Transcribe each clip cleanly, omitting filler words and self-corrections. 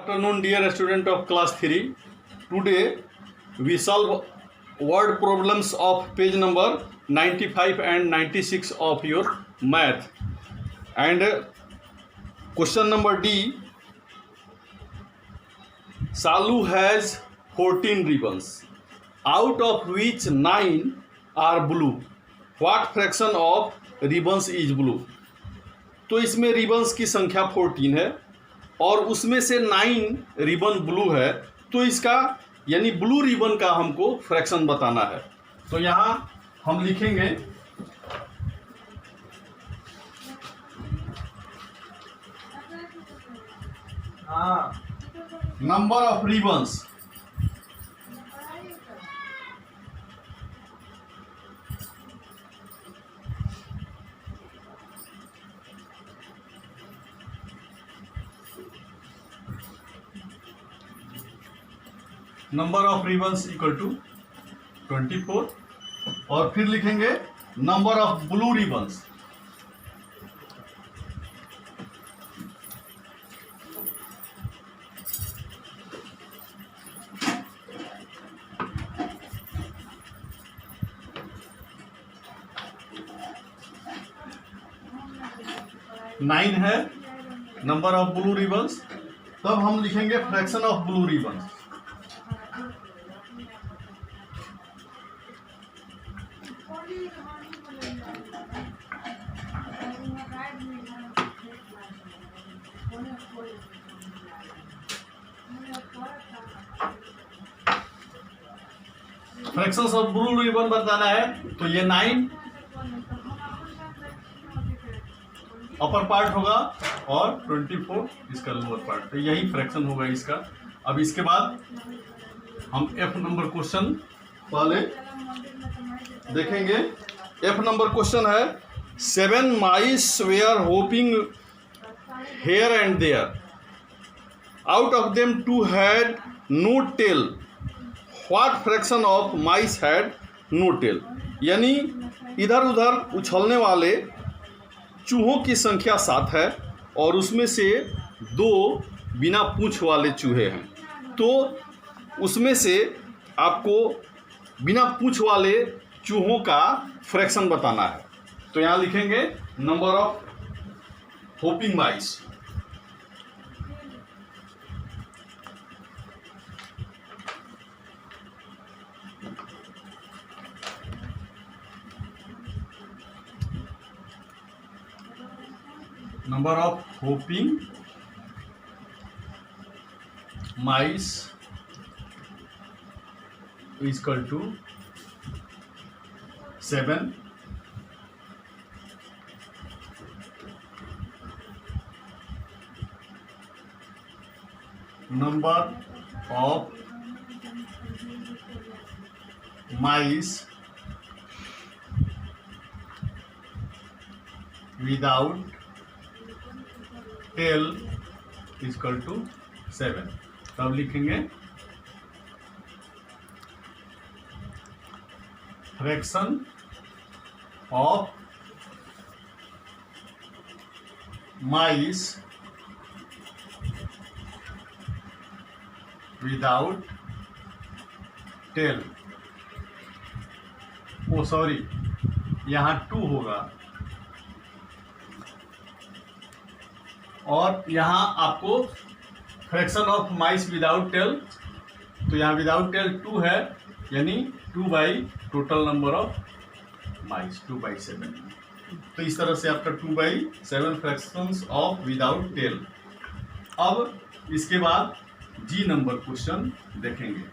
Afternoon, dear student of class 3. Today we solve word problems of page number 95 and 96 of your math. And question number D. Salu has 14 ribbons, out of which 9 are blue. What fraction of ribbons is blue? तो इसमें ribbons की संख्या 14 है और उसमें से 9 ribbon blue है, तो इसका यानी ब्लू रिबन का हमको फ्रैक्शन बताना है। तो यहाँ हम लिखेंगे number of ribbons number of ribbons equal to 24 और फिर लिखेंगे number of blue ribbons nine है नंबर ऑफ ब्लू रिबन्स। तब हम लिखेंगे fraction of blue ribbons. Fractions of blue ribbon बताना है, तो ये 9 अपर पार्ट होगा और 24 इसका लोअर पार्ट, तो यही फ्रैक्शन होगा इसका। अब इसके बाद हम F नंबर क्वेश्चन वाले देखेंगे। F नंबर क्वेश्चन है 7 mice were hopping here and there. Out of them 2 had no tail. What fraction of mice had no tail? यानी इधर उधर उछलने वाले चूहों की संख्या 7 है और उसमें से 2 बिना पूंछ वाले चूहे हैं। तो उसमें से आपको बिना पूंछ वाले चूहों का फ्रैक्शन बताना है। तो यहाँ लिखेंगे number of hopping mice. Number of hopping mice is equal to 7। Number of mice without tail is equal to 7। तब लिखेंगे fraction of mice without tail. Oh sorry, यहाँ 2 होगा और यहाँ आपको fraction of mice without tail, तो यहाँ without tail 2 है, यानी 2 by total number of mice 2/7। तो इस तरह से आपका 2/7 फ्रैक्शंस ऑफ विदाउट टेल। अब इसके बाद जी नंबर क्वेश्चन देखेंगे।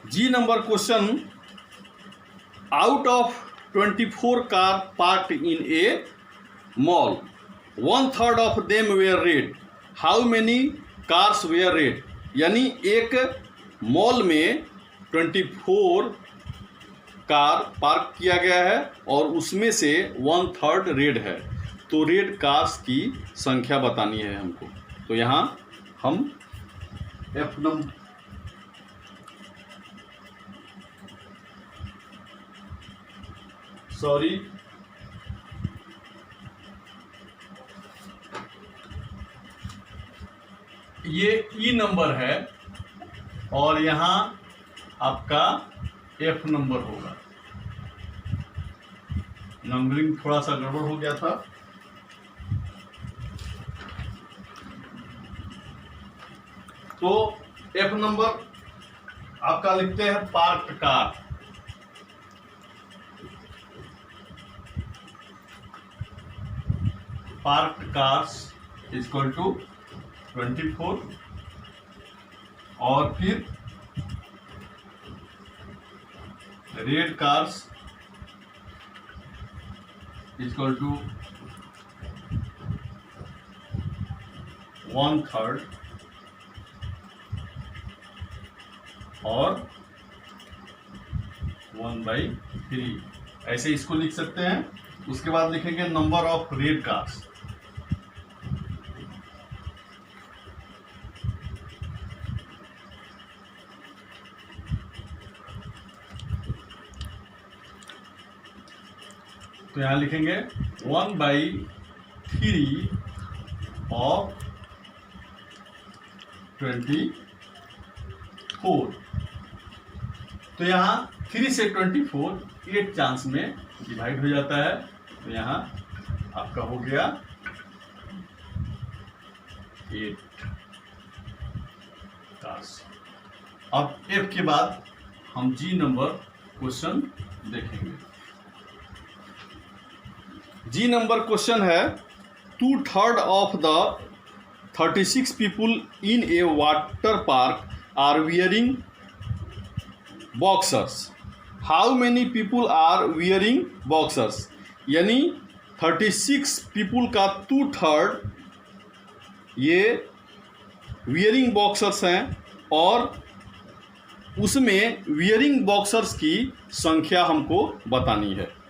G number question, out of 24 car parked in a mall, 1/3 of them were red, how many cars were red? यानी एक मॉल में 24 कार पार्क किया गया है और उसमें से 1/3 रेड है, तो रेड कार्स की संख्या बतानी है हमको। तो यहाँ हम F सॉरी, ये ई नंबर है और यहाँ आपका एफ नंबर होगा। नंबरिंग थोड़ा सा गड़बड़ हो गया था। तो एफ नंबर आपका लिखते हैं parked car. Parked cars equal to 24 और फिर रेड कार्स इक्वल टू 1/3 और 1/3, ऐसे इसको लिख सकते हैं। उसके बाद लिखेंगे नंबर ऑफ रेड कार्स। तो यहां लिखेंगे 1/3 ऑफ 24। तो यहाँ 3 से 24 8 चांस में डिवाइड हो जाता है। तो यहाँ आपका हो गया 8 कार्स। अब एफ के बाद हम जी नंबर क्वेश्चन देखेंगे। जी नंबर क्वेश्चन है 2/3 of the 36 people in a water park are wearing boxers. How many people are wearing boxers? यानी 36 पीपुल का 2/3 ये वियरिंग बॉक्सर्स हैं और उसमें वियरिंग बॉक्सर्स की संख्या हमको बतानी है।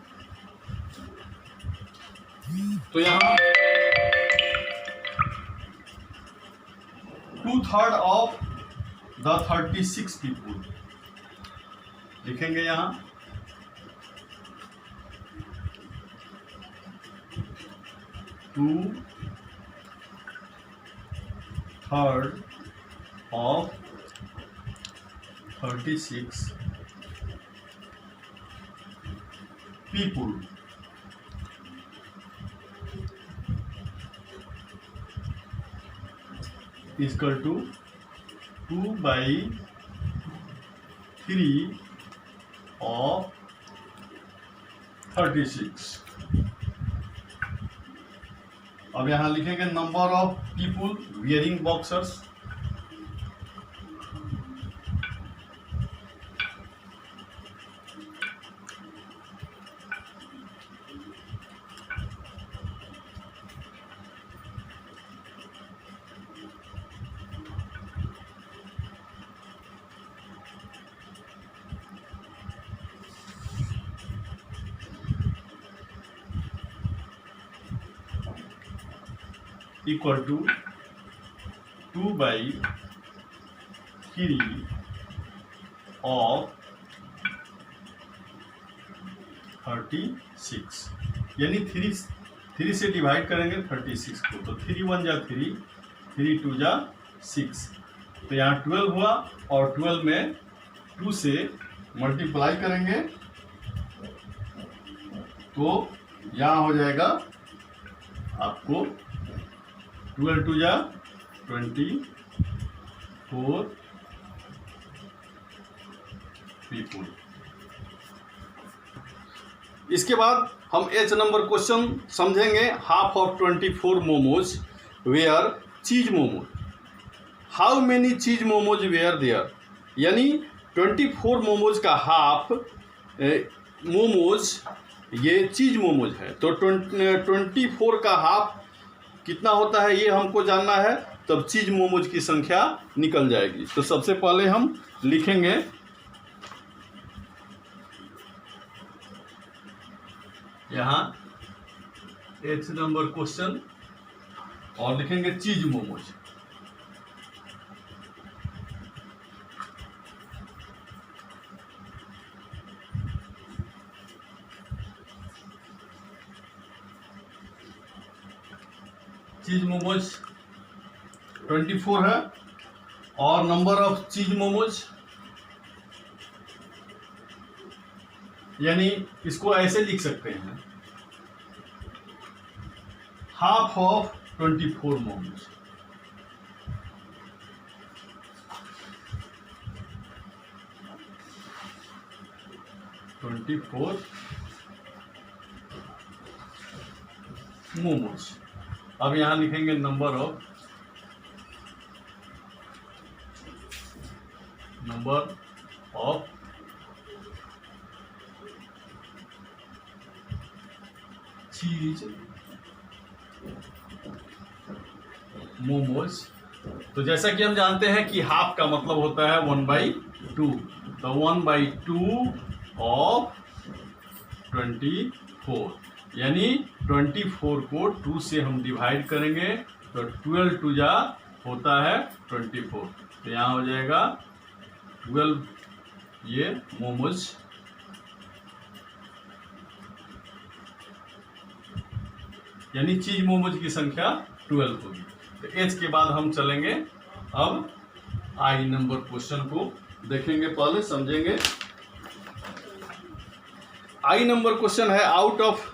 तो यहाँ 2/3 ऑफ द 36 पीपुल लिखेंगे। यहाँ 2/3 of 36 people equal to 2/3 of 36। अब यहां लिखेंगे number of people wearing boxers. Equal to 2/3 of 36, यानी 3 से डिवाइड करेंगे 36 को। तो 3 1 जा 3, 3 2 जा 6। तो यहाँ 12 हुआ और 12 में 2 से मल्टीप्लाई करेंगे तो यहाँ हो जाएगा आपको 12 2 जा 24 पीपुल। इसके बाद हम एच नंबर क्वेश्चन समझेंगे। हाफ ऑफ 24 मोमोज वेयर चीज मोमोज। हाउ मेनी चीज मोमोज वेयर देयर? यानी 24 मोमोज का हाफ मोमोज ये चीज मोमोज है। तो 24 का हाफ कितना होता है ये हमको जानना है, तब चीज मोमोज की संख्या निकल जाएगी। तो सबसे पहले हम लिखेंगे यहाँ एच नंबर क्वेश्चन और लिखेंगे चीज मोमोज। चीज मोमोज 24 है, और नंबर ऑफ चीज मोमोज, यानी इसको ऐसे लिख सकते हैं, हाफ ऑफ 24 मोमोज। मोमोज। अब यहां लिखेंगे नंबर ऑफ चीज मोमोज। तो जैसा कि हम जानते हैं कि हाफ का मतलब होता है 1/2, तो 1/2 ऑफ 24, यानी 24 को 2 से हम डिवाइड करेंगे तो 12 2 जा होता है 24, तो यहाँ हो जाएगा 12 ये मोमोज। यानी चीज मोमोज की संख्या 12 होगी। तो एच के बाद हम चलेंगे अब आई नंबर क्वेश्चन को देखेंगे, पहले समझेंगे। आई नंबर क्वेश्चन है, out of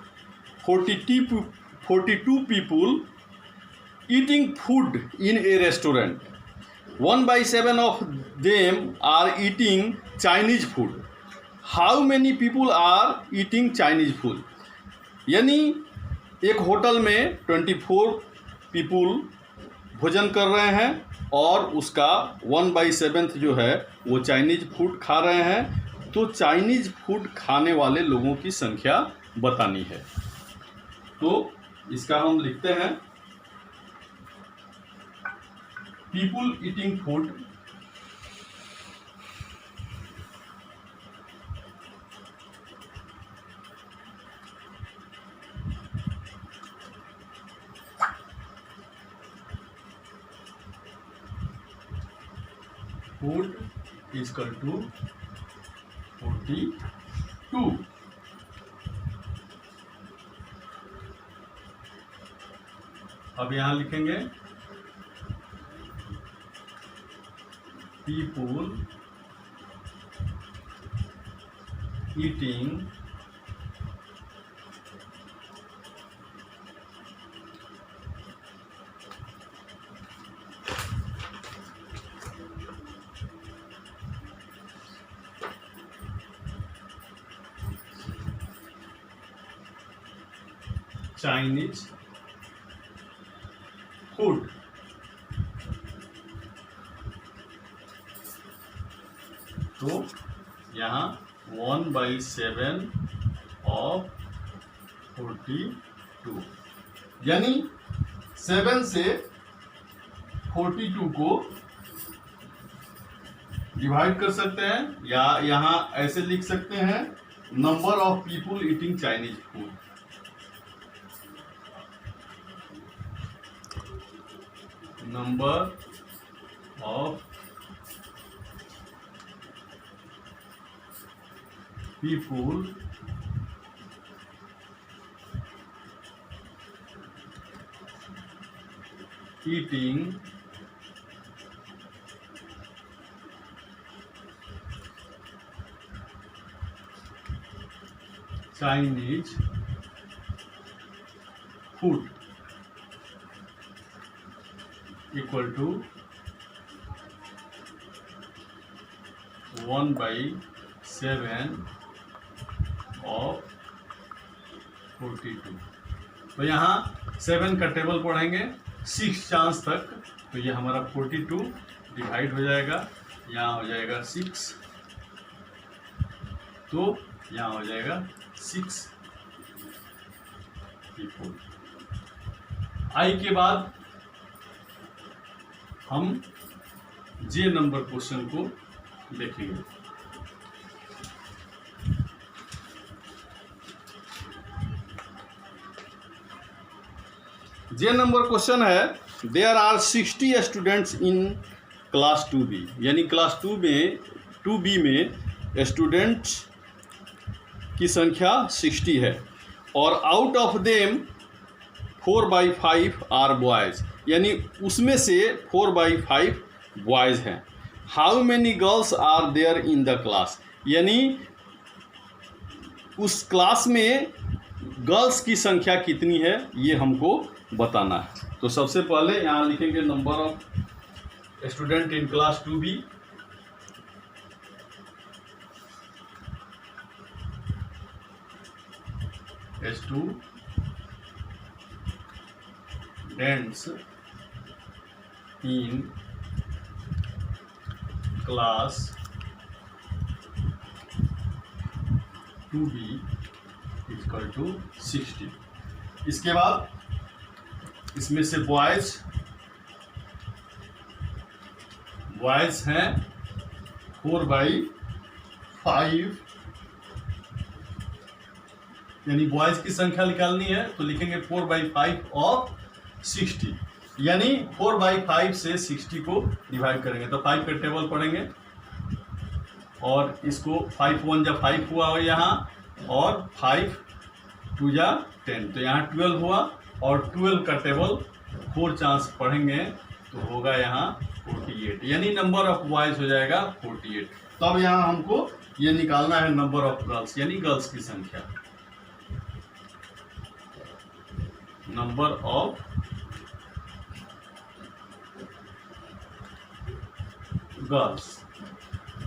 42 people eating food in A restaurant, 1/7 of them are eating Chinese food. How many people are eating Chinese food? यानी एक होटल में 24 पीपुल भोजन कर रहे हैं और उसका 1/7 जो है वो चाइनीज फूड खा रहे हैं। तो चाइनीज फूड खाने वाले लोगों की संख्या बतानी है। तो इसका हम लिखते हैं, people eating food is equal to 42। अब यहां लिखेंगे people eating Chinese food। तो यहाँ 1/7 of 42, यानी 7 से 42 को डिवाइड कर सकते हैं, या यहाँ ऐसे लिख सकते हैं, number of people eating Chinese food. Number of people eating Chinese food equal to 1/7 of 42। तो यहाँ 7 का टेबल पढ़ेंगे 6 चांस तक, तो ये हमारा 42 डिवाइड हो जाएगा, यहाँ हो जाएगा 6, तो यहाँ हो जाएगा 6 पीपुल। आई के बाद हम जे नंबर क्वेश्चन को देखेंगे। जे नंबर क्वेश्चन है, there are 60 students in class 2B, यानी क्लास 2B में स्टूडेंट्स की संख्या 60 है, और out of them 4/5 are boys, यानी उसमें से 4/5 बॉयज़ हैं। How many girls are there in the class, यानी उस क्लास में गर्ल्स की संख्या कितनी है ये हमको बताना है। तो सबसे पहले यहाँ लिखेंगे number of student in class 2B, students in class 2B equal to 60। इसके बाद इसमें से बॉयज़ हैं 4/5, यानी बॉयज़ की संख्या निकालनी है तो लिखेंगे 4/5 ऑफ 60, यानी 4/5 से 60 को डिवाइड करेंगे तो 5 का टेबल पढ़ेंगे और इसको 5 1 जा 5 हुआ हो यहाँ, और 5 2 जा 10, तो यहाँ 12 हुआ, और 12 का टेबल 4 चांस पढ़ेंगे तो होगा यहाँ 48, यानी नंबर ऑफ बॉयज हो जाएगा 48। तब यहाँ हमको ये निकालना है नंबर ऑफ गर्ल्स, यानी गर्ल्स की संख्या, नंबर ऑफ गर्ल्स।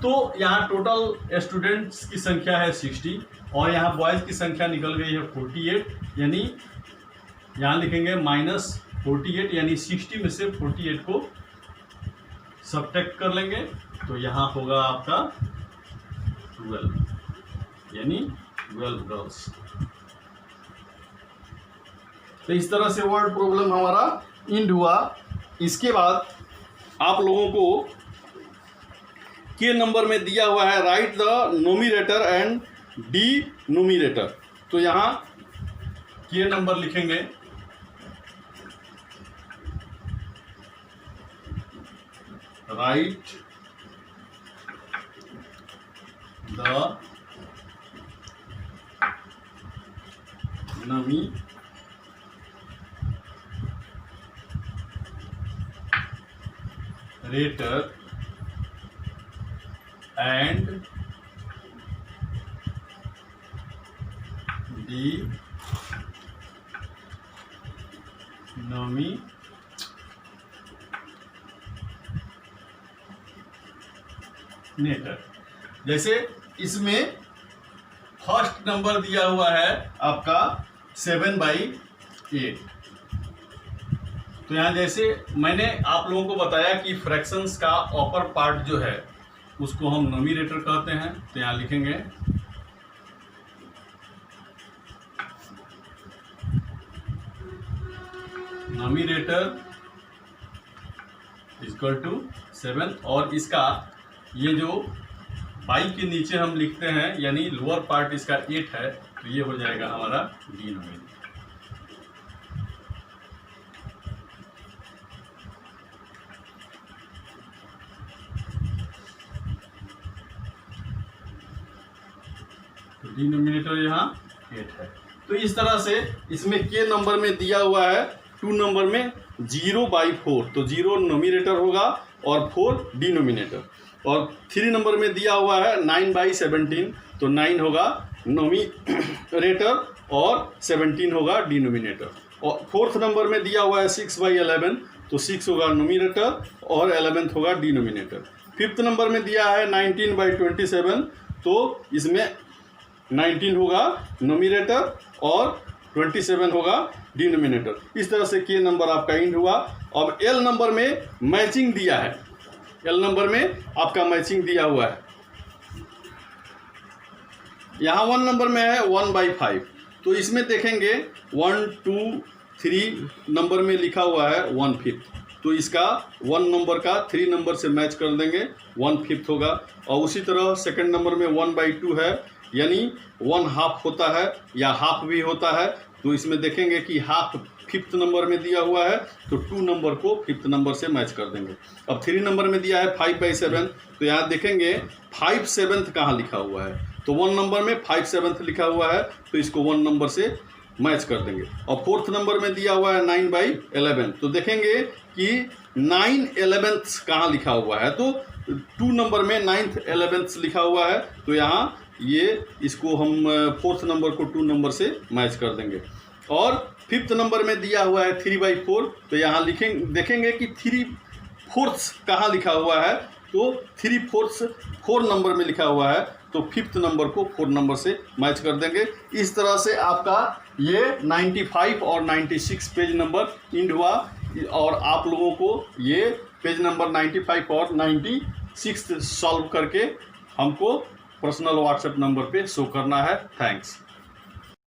तो यहाँ टोटल स्टूडेंट्स की संख्या है 60 और यहाँ बॉयज़ की संख्या निकल गई है 48, यानी यहाँ लिखेंगे -48, यानी 60 में से 48 को सब्ट्रैक्ट कर लेंगे तो यहाँ होगा आपका 12, यानी 12 गर्ल्स। तो इस तरह से वर्ड प्रॉब्लम हमारा इंड हुआ। इसके बाद आप लोगों को के नंबर में दिया हुआ है right the nominator and denominator, तो यहाँ के नंबर लिखेंगे, right the nominator and denominator। जैसे इसमें फर्स्ट नंबर दिया हुआ है आपका 7/8, तो यहाँ जैसे मैंने आप लोगों को बताया कि फ्रैक्शंस का अपर पार्ट जो है उसको हम नोमिनेटर कहते हैं, तो यहाँ लिखेंगे नोमिनेटर इक्वल टू 7, और इसका ये जो बाई के नीचे हम लिखते हैं यानी लोअर पार्ट इसका 8 है, तो ये हो जाएगा हमारा डिनोमिनेटर। डिनोमिनेटर यहाँ 8 है। तो इस तरह से इसमें के नंबर में दिया हुआ है 2 नंबर में 0/4, तो 0 नोमिनेटर होगा और 4 डिनोमिनेटर, और 3 नंबर में दिया हुआ है 9/17, तो 9 होगा नोमिनेटर और 17 होगा डिनोमिनेटर, और 4th नंबर में दिया हुआ है 6/11, तो 6 होगा नोमिनेटर और 11th होगा डिनोमिनेटर। 5th नंबर में दिया है 19/27, तो इसमें 19 होगा नोमिनेटर और 27 होगा डिनोमिनेटर। इस तरह से के नंबर आपका इंड हुआ। अब एल नंबर में मैचिंग दिया है, एल नंबर में आपका मैचिंग दिया हुआ है। यहाँ 1 नंबर में है 1/5, तो इसमें देखेंगे 1 2 3 नंबर में लिखा हुआ है 1/5, तो इसका 1 नंबर का 3 नंबर से मैच कर देंगे 1/5 होगा। और उसी तरह सेकंड नंबर में 1/2 है, यानी 1/2 होता है या हाफ भी होता है, तो इसमें देखेंगे कि हाफ 5th नंबर में दिया हुआ है, तो 2 नंबर को 5th नंबर से मैच कर देंगे। अब 3 नंबर में दिया है 5/7, तो यहाँ देखेंगे 5/7 कहाँ लिखा हुआ है, तो 1 नंबर में 5/7 लिखा हुआ है, तो इसको 1 नंबर से मैच कर देंगे। और फोर्थ नंबर में दिया हुआ है 9/11, तो देखेंगे कि 9/11 कहाँ लिखा हुआ है, तो 2 नंबर में 9th/11 लिखा हुआ है, तो यहाँ ये इसको हम फोर्थ नंबर को 2 नंबर से मैच कर देंगे। और फिफ्थ नंबर में दिया हुआ है 3/4, तो यहाँ देखेंगे कि 3/4 कहाँ लिखा हुआ है, तो 3/4 4 नंबर में लिखा हुआ है, तो फिफ्थ नंबर को 4 नंबर से मैच कर देंगे। इस तरह से आपका ये 95 और 96 पेज नंबर इंड हुआ, और आप लोगों को ये पेज नंबर 95 और 96 सॉल्व करके हमको पर्सनल व्हाट्सएप नंबर पे शो करना है। थैंक्स।